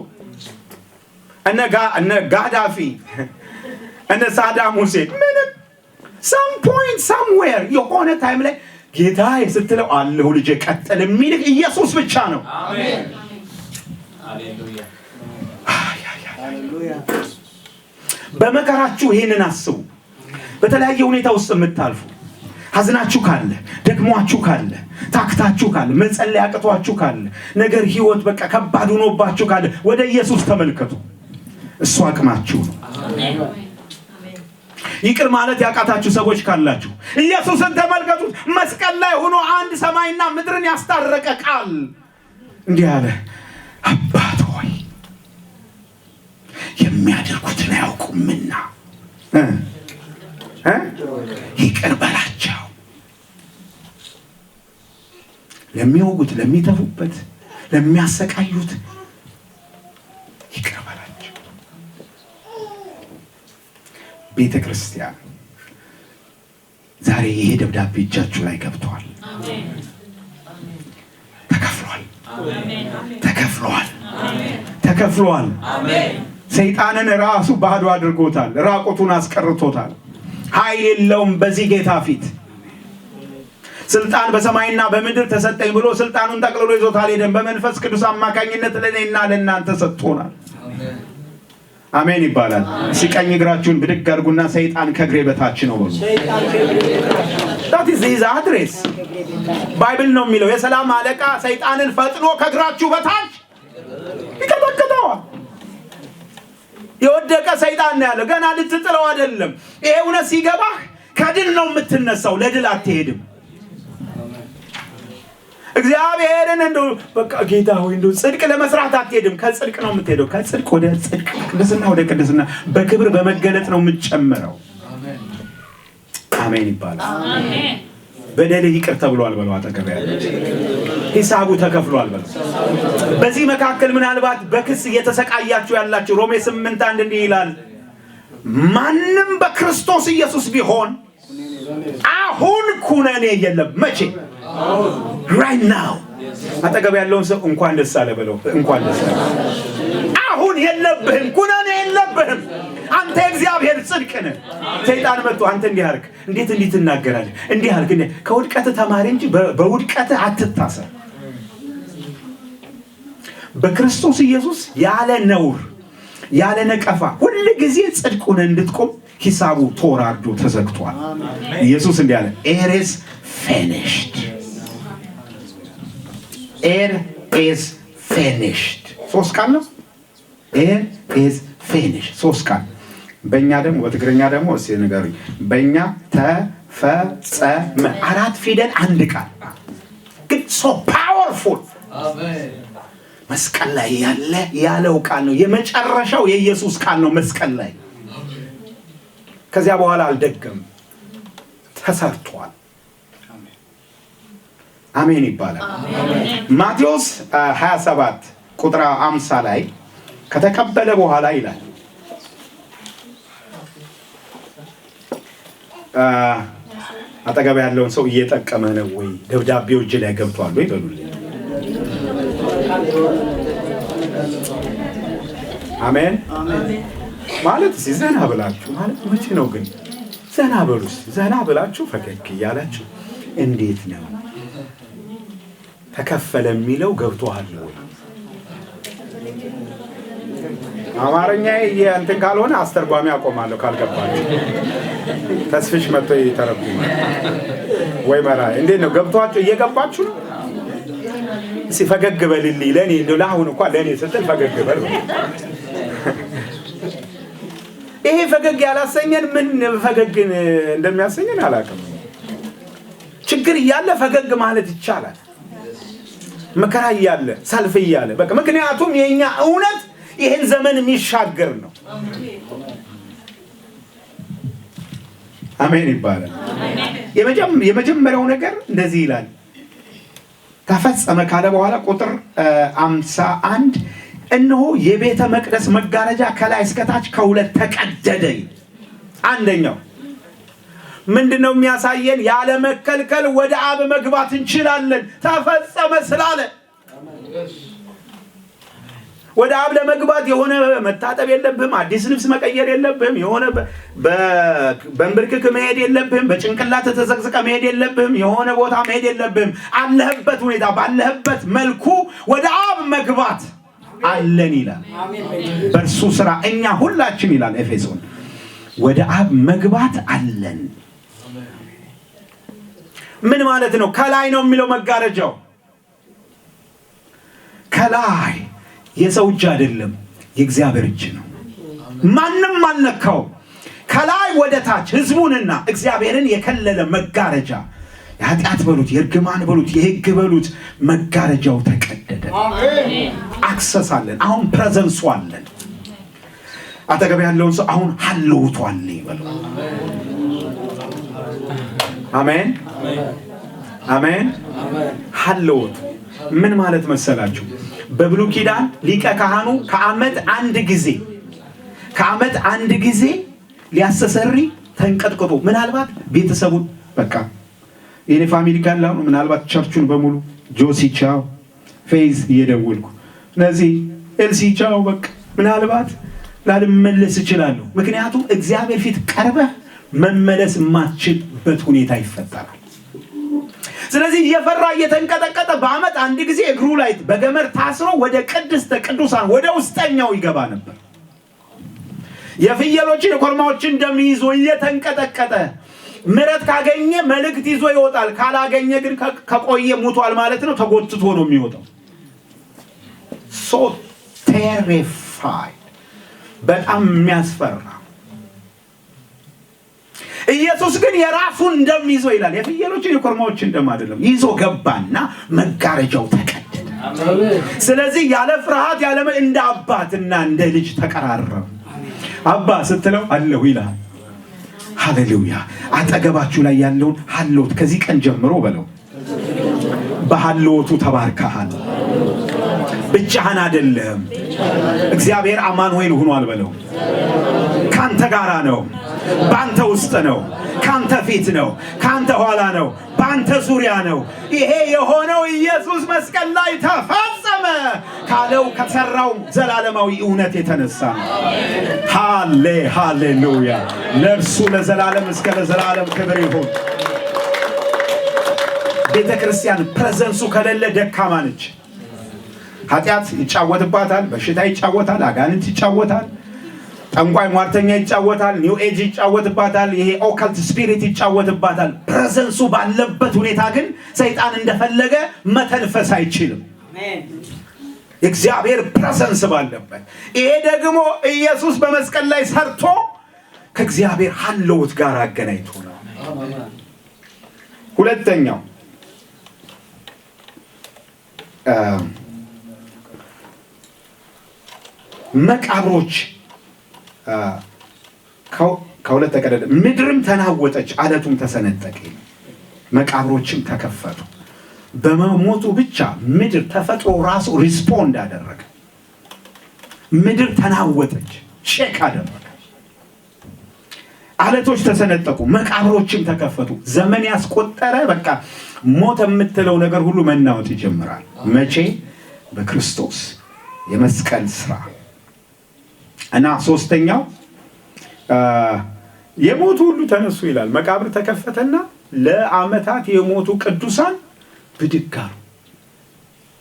እነ ጋዳፊ፣ እነ ሳዳም ሁሴን ምንም some point somewhere የሆነ ታይም ላይ ጌታ ስትለው አለሁ ልጄ ቀጥል የሚልህ ኢየሱስ ብቻ ነው። አሜን ሃሌሉያ ሃሌሉያ። በመከራችሁ ይሄንን አስቡ። በተለያየ ሁኔታ ውስጥ የምታልፉ ሐዘናችሁ ካለ፣ ደክሟችሁ ካለ፣ ታክታችሁ ካለ፣ መጸለይ አቅቷችሁ ካለ፣ ነገር ህይወት በቃ ከባድ ሆኖባችሁ ካለ ወደ ኢየሱስ ተመልከቱ። እሱ አቅማችሁ ነው። አሜን። ይቅር ማለት ያቃታችሁ ሰዎች ካላችሁ ኢየሱስን ተመልከቱት። መስቀል ላይ ሆኖ አንድ ሰማይና ምድርን ያስታረቀ ቃል እንዲህ አለ፣ አባት ሆይ የሚያደርጉትን አያውቁምና ይቅር በላቸው። ለሚወጉት፣ ለሚተፉበት፣ ለሚያሰቃዩት ይቅር በላቸው። ቤተ ክርስቲያን ዛሬ ይሄ ደብዳቤ እጃችሁ ላይ ገብቷል። ተከፍሏል። ተከፍሏል። ተከፍሏል። ሰይጣንን ራሱ ባዶ አድርጎታል። ራቁቱን አስቀርቶታል። ኃይል የለውም በዚህ ጌታ ፊት። ስልጣን በሰማይና በምድር ተሰጠኝ ብሎ ስልጣኑን ጠቅልሎ ይዞታል። ሄደን በመንፈስ ቅዱስ አማካኝነት ለኔና ለእናንተ ሰጥቶናል። አሜን ይባላል። ሲቀኝ እግራችሁን ብድግ አድርጉና ሰይጣን ከእግሬ በታች ነው በሉ። that is his address ባይብል ነው የሚለው። የሰላም አለቃ ሰይጣንን ፈጥኖ ከእግራችሁ በታች ይቀጠቅጠዋል። የወደቀ ሰይጣን ነው ያለው። ገና ልትጥለው አይደለም። ይሄ እውነት ሲገባህ ከድል ነው የምትነሳው፣ ለድል አትሄድም። እግዚአብሔርን እንደው በቃ ጌታ ሆይ እንደው ጽድቅ ለመስራት አትሄድም። ከጽድቅ ነው የምትሄደው። ከጽድቅ ወደ ጽድቅ፣ ቅድስና ወደ ቅድስና፣ በክብር በመገለጥ ነው የምትጨምረው። አሜን ይባላል። አሜን። በደልህ ይቅር ተብሏል በለው። አጠገብ ያለው ሂሳቡ ተከፍሏል በለው። በዚህ መካከል ምናልባት በክስ እየተሰቃያችሁ ያላችሁ ሮሜ 8:1 እንዲህ ይላል፣ ማንም በክርስቶስ ኢየሱስ ቢሆን አሁን ኩነኔ የለም። መቼ? right now። አጠገብ ያለውን ሰው እንኳን ደስ አለ በለው። እንኳን ደስ አለ። አሁን የለብህም፣ ኩነኔ የለብህም። አንተ እግዚአብሔር ጽድቅ ነህ። ሰይጣን መጥቶ አንተ እንዲህ አርክ፣ እንዴት ትናገራለህ? እንዲህ አርክ። ከውድቀት ተማሪ እንጂ በውድቀት አትታሰር። በክርስቶስ ኢየሱስ ያለ ነውር ያለ ነቀፋ ሁሉ ጊዜ ጽድቁን እንድትቆም ሂሳቡ ተወራርዶ ተዘግቷል። ኢየሱስ እንዲህ አለ፣ it is finished። it is finished። ሶስት ቃል ነው። it is finished ሶስት ቃል። በእኛ ደግሞ በትግርኛ ደግሞ እስኪ ንገሩኝ። በእኛ ተፈጸመ አራት ፊደል አንድ ቃል ግን so powerful። አሜን። መስቀል ላይ ያለው ቃል ነው። የመጨረሻው የኢየሱስ ቃል ነው መስቀል ላይ። ከዚያ በኋላ አልደገም፣ ተሰርቷል። አሜን ይባላል። ማቴዎስ 27 ቁጥር 50 ላይ ከተቀበለ በኋላ ይላል አጠገብ ያለውን ሰው እየጠቀመ ነው ወይ? ደብዳቤው እጅ ላይ ገብቷል ወይ በሉልኝ። አሜን ማለት ዘና ብላችሁ ማለት መቼ ነው ግን? ዘና በሉስ። ዘና ብላችሁ ፈገግ እያላችሁ እንዴት ነው ተከፈለ የሚለው ገብቷል ወይ? አማርኛ እንትን ካልሆነ አስተርጓሚ አቆማለሁ ካልገባችሁ። ተስፍሽ መጥቶ ይተረጉማል ወይ መራ። እንዴት ነው ገብቷችሁ? እየገባችሁ ነው? እስኪ ፈገግ በልልኝ ለኔ እንደው ለአሁን እንኳን ለኔ ስትል ፈገግ በል። ይሄ ፈገግ ያላሰኘን ምን ፈገግ እንደሚያሰኘን አላውቅም። ችግር እያለ ፈገግ ማለት ይቻላል። መከራ እያለ ሰልፍ እያለ በቃ ምክንያቱም የኛ እውነት ይሄን ዘመን የሚሻገር ነው። አሜን ይባላል። የመጀመሪያው ነገር እንደዚህ ይላል ተፈጸመ ካለ በኋላ ቁጥር 51 እነሆ የቤተ መቅደስ መጋረጃ ከላይ እስከታች ከሁለት ተቀደደ። አንደኛው ምንድነው የሚያሳየን? ያለ መከልከል ወደ አብ መግባት እንችላለን ተፈጸመ ስላለ። ወደ አብ ለመግባት የሆነ መታጠብ የለብህም፣ አዲስ ልብስ መቀየር የለብህም፣ የሆነ በእንብርክክ መሄድ የለብህም፣ በጭንቅላት ተዘቅዝቀ መሄድ የለብህም፣ የሆነ ቦታ መሄድ የለብህም። አለህበት ሁኔታ ባለህበት መልኩ ወደ አብ መግባት አለን ይላል። በእርሱ ስራ እኛ ሁላችን ይላል ኤፌሶን ወደ አብ መግባት አለን። ምን ማለት ነው? ከላይ ነው የሚለው መጋረጃው ከላይ የሰው እጅ አይደለም፣ የእግዚአብሔር እጅ ነው። ማንም አልነካው። ከላይ ወደ ታች ህዝቡንና እግዚአብሔርን የከለለ መጋረጃ፣ የኃጢአት በሉት የእርግማን በሉት የህግ በሉት መጋረጃው ተቀደደ። አክሰስ አለን። አሁን ፕሬዘንሱ አለን። አጠገብ ያለውን ሰው አሁን ሀልውቱ አለ ይበለው። አሜን አሜን። ሀልውቱ ምን ማለት መሰላችሁ? በብሉይ ኪዳን ሊቀ ካህኑ ከዓመት አንድ ጊዜ ሊያስተሰሪ ተንቀጥቅጦ ምናልባት ቤተሰቡን በቃ የኔ ፋሚሊ ካለ ምናልባት ቸርቹን በሙሉ ጆሲ ቻው ፌዝ እየደወልኩ እነዚህ ኤልሲ ቻው በቃ ምናልባት ላልመለስ እችላለሁ። ምክንያቱም እግዚአብሔር ፊት ቀርበህ መመለስ የማትችልበት ሁኔታ ይፈጠራል። ስለዚህ እየፈራ እየተንቀጠቀጠ በዓመት አንድ ጊዜ እግሩ ላይ በገመድ ታስሮ ወደ ቅድስተ ቅዱሳን ወደ ውስጠኛው ይገባ ነበር። የፍየሎችን የኮርማዎችን ደም ይዞ እየተንቀጠቀጠ ምሕረት ካገኘ መልእክት ይዞ ይወጣል። ካላገኘ ግን ከቆየ ሙቷል ማለት ነው። ተጎትቶ ነው የሚወጣው። ሶ ቴሪፋይድ በጣም የሚያስፈራ። ኢየሱስ ግን የራሱን ደም ይዞ ይላል የፍየሎችን የኮርማዎችን ደም አይደለም ይዞ ገባና መጋረጃው ተቀደደ። ስለዚህ ያለ ፍርሃት ያለ እንደ አባትና እንደ ልጅ ተቀራረቡ። አባ ስትለው አለሁ ይላል። ሃሌሉያ። አጠገባችሁ ላይ ያለውን ሀልዎት ከዚህ ቀን ጀምሮ በለው በሀልዎቱ ተባርከሃል። ብቻህን አይደለም። እግዚአብሔር አማኑኤል ሆኗል በለው። ካንተ ጋራ ነው፣ ባንተ ውስጥ ነው፣ ካንተ ፊት ነው፣ ካንተ ኋላ ነው፣ ባንተ ዙሪያ ነው። ይሄ የሆነው ኢየሱስ መስቀል ላይ ተፈጸመ ካለው ከሰራው ዘላለማዊ እውነት የተነሳ ነው። ሃሌሉያ። ለእርሱ ለዘላለም እስከ ለዘላለም ክብር ይሁን። ቤተ ክርስቲያን ፕሬዘንሱ ከሌለ ደካማ ነች። ኃጢአት ይጫወትባታል፣ በሽታ ይጫወታል፣ አጋንንት ይጫወታል፣ ጠንቋይ ሟርተኛ ይጫወታል፣ ኒው ኤጅ ይጫወትባታል፣ ይሄ ኦካልት ስፒሪት ይጫወትባታል። ፕሬዘንሱ ባለበት ሁኔታ ግን ሰይጣን እንደፈለገ መተንፈስ አይችልም። የእግዚአብሔር ፕሬዘንስ ባለበት፣ ይሄ ደግሞ ኢየሱስ በመስቀል ላይ ሰርቶ ከእግዚአብሔር ሀልዎት ጋር አገናኝቶ ነው። ሁለተኛው መቃብሮች ከሁለት ተቀደደ፣ ምድርም ተናወጠች፣ አለቱም ተሰነጠቀ፣ መቃብሮችም ተከፈቱ። በመሞቱ ብቻ ምድር ተፈጥሮ ራሱ ሪስፖንድ አደረገ። ምድር ተናወጠች፣ ሼክ አደረገ። አለቶች ተሰነጠቁ፣ መቃብሮችም ተከፈቱ። ዘመን ያስቆጠረ በቃ ሞት የምትለው ነገር ሁሉ መናወጥ ይጀምራል። መቼ? በክርስቶስ የመስቀል ስራ። እና ሶስተኛው የሞቱ ሁሉ ተነሱ ይላል። መቃብር ተከፈተና ለዓመታት የሞቱ ቅዱሳን ብድግ አሉ።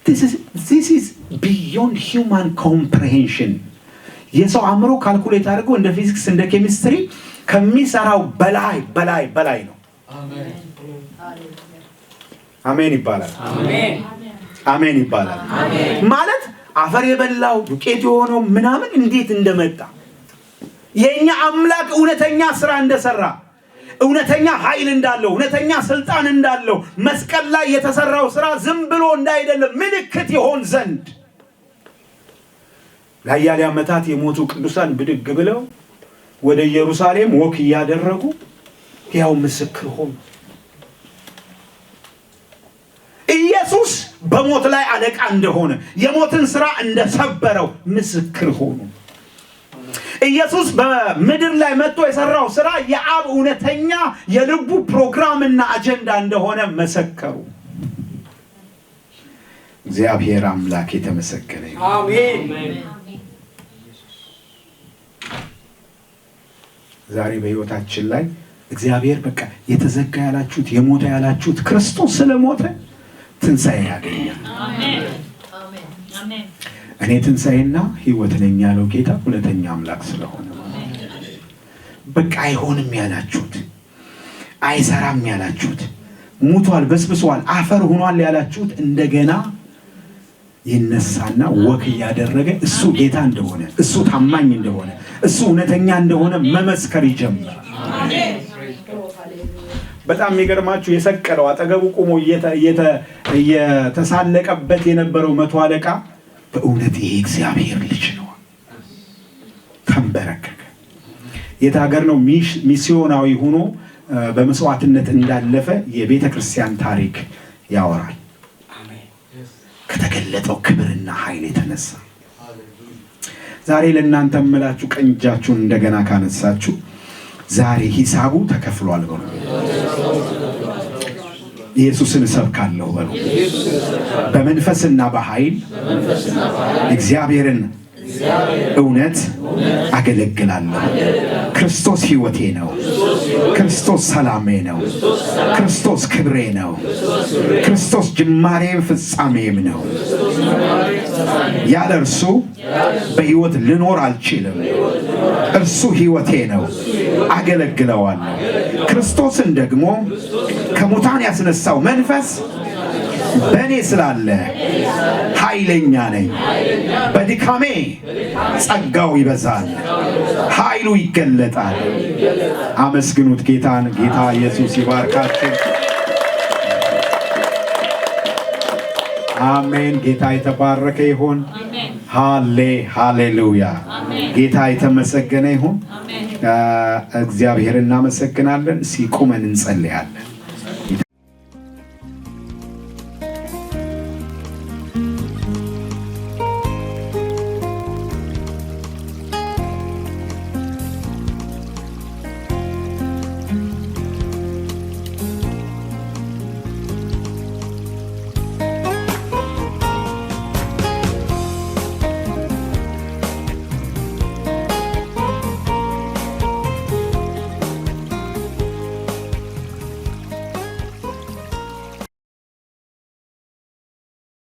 this is beyond human comprehension። የሰው አእምሮ ካልኩሌት አድርጎ እንደ ፊዚክስ እንደ ኬሚስትሪ ከሚሰራው በላይ ነው። አሜን ይባላል። አሜን ይባላል። ማለት አፈር የበላው ዱቄት የሆነው ምናምን እንዴት እንደመጣ የኛ አምላክ እውነተኛ ስራ እንደሰራ፣ እውነተኛ ኃይል እንዳለው፣ እውነተኛ ስልጣን እንዳለው መስቀል ላይ የተሰራው ስራ ዝም ብሎ እንዳይደለ ምልክት ይሆን ዘንድ ለአያሌ ዓመታት የሞቱ ቅዱሳን ብድግ ብለው ወደ ኢየሩሳሌም ወክ እያደረጉ ያው ምስክር ሆኑ። ኢየሱስ በሞት ላይ አለቃ እንደሆነ የሞትን ስራ እንደሰበረው ምስክር ሆኑ። ኢየሱስ በምድር ላይ መጥቶ የሰራው ስራ የአብ እውነተኛ የልቡ ፕሮግራምና አጀንዳ እንደሆነ መሰከሩ። እግዚአብሔር አምላክ የተመሰገነ ይሁን። አሜን። ዛሬ በህይወታችን ላይ እግዚአብሔር በቃ የተዘጋ ያላችሁት የሞተ ያላችሁት ክርስቶስ ስለሞተ ትንሣኤ ያገኛል። አሜን አሜን። እኔ ትንሣኤና ህይወት ነኝ ያለው ጌታ ሁለተኛ አምላክ ስለሆነ በቃ አይሆንም ያላችሁት፣ አይሰራም ያላችሁት፣ ሙቷል በስብሷል አፈር ሆኗል ያላችሁት እንደገና ይነሳና ወክ ያደረገ እሱ ጌታ እንደሆነ እሱ ታማኝ እንደሆነ እሱ እውነተኛ እንደሆነ መመስከር ይጀምራል። አሜን። በጣም የሚገርማችሁ የሰቀለው አጠገቡ ቆሞ እየተሳለቀበት የነበረው መቶ አለቃ በእውነት ይሄ እግዚአብሔር ልጅ ነው ተንበረከከ። የታገር ነው ሚስዮናዊ ሆኖ በመስዋዕትነት እንዳለፈ የቤተክርስቲያን ታሪክ ያወራል። ከተገለጠው ክብርና ኃይል የተነሳ ዛሬ ለእናንተ እምላችሁ ቀኝ እጃችሁን እንደገና ካነሳችሁ ዛሬ ሂሳቡ ተከፍሏል በሉ። ኢየሱስን እሰብካለሁ በሉ። በመንፈስና በኃይል እግዚአብሔርን እውነት አገለግላለሁ። ክርስቶስ ሕይወቴ ነው። ክርስቶስ ሰላሜ ነው። ክርስቶስ ክብሬ ነው። ክርስቶስ ጅማሬም ፍጻሜም ነው። ያለ እርሱ በሕይወት ልኖር አልችልም። እርሱ ሕይወቴ ነው፣ አገለግለዋለሁ። ክርስቶስን ደግሞ ከሙታን ያስነሳው መንፈስ በእኔ ስላለ ኃይለኛ ነኝ። በድካሜ ጸጋው ይበዛል፣ ኃይሉ ይገለጣል። አመስግኑት ጌታን። ጌታ ኢየሱስ ይባርካችሁ። አሜን። ጌታ የተባረከ ይሁን። ሃሌሉያ። ጌታ የተመሰገነ ይሁን። እግዚአብሔር እናመሰግናለን። ሲቆመን እንጸልያለን።